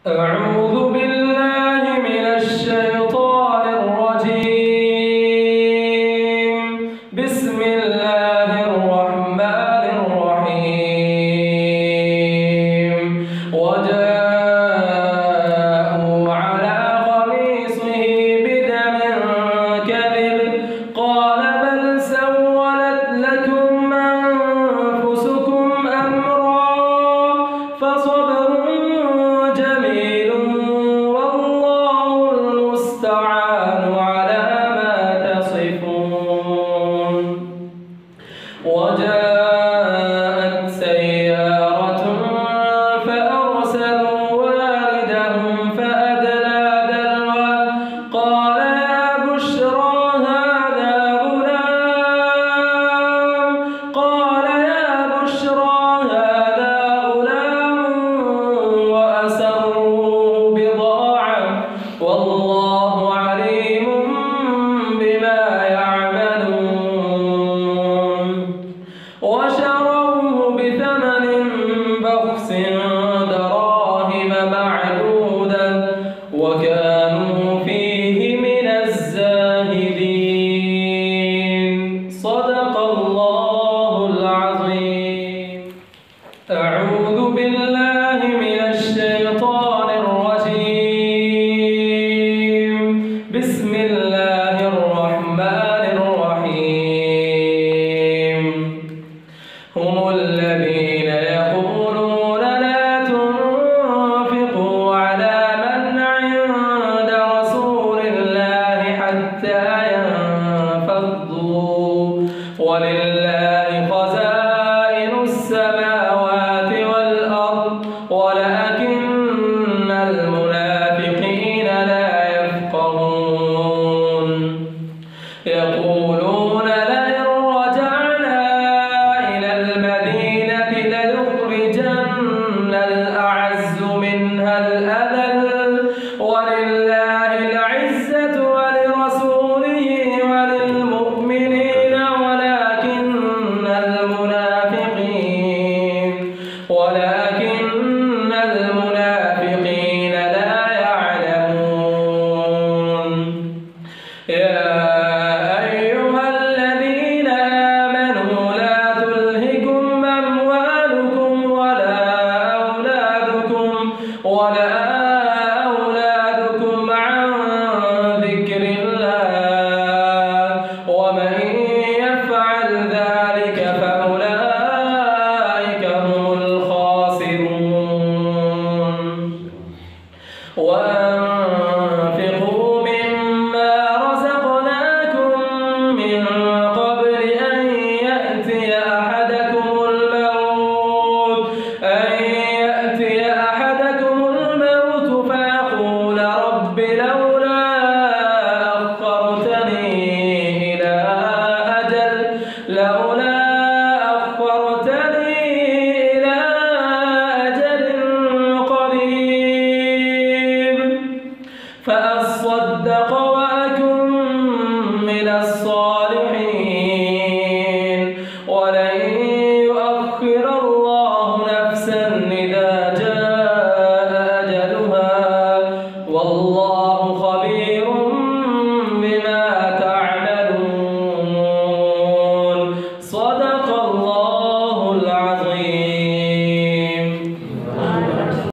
أعوذ بالله من الشيطان الرجيم. بسم الله الرحمن الرحيم. وجاءوا على قميصه بدم كذب قال بل سولت لكم أنفسكم أمرا فصبر جميل والله المستعان على ما تصفون. وجاءت سيارة فأرسلوا واردهم فأدلى دلوه قال يا بشرى هذا غلام قال يا بشرى هذا غلام وأسروا بضاعة والله عليم بما يعملون. وشروه بثمن بخس دراهم معدودة وكانوا فيه من الزاهدين. صدق الله العظيم. أعوذ بالله من الشيطان الرجيم. بسم الله الرحمن الرحيم. هم الذين يقولون لا تنفقوا على من عند رسول الله حتى ينفضوا ولله خزائن السماوات والأرض ولكن المنافقين لا يفقهون. يقولون لئن رجعنا إلى المدينة ليخرجن الأعز منها الأذل ولله العزة ولرسوله وللمؤمنين ولكن المنافقين لا يعلمون. يا أيها الذين آمنوا لا تلهكم أموالكم ولا أولادكم عن ذكر الله ومن يفعل ذلك فأولئك هم الخاسرون.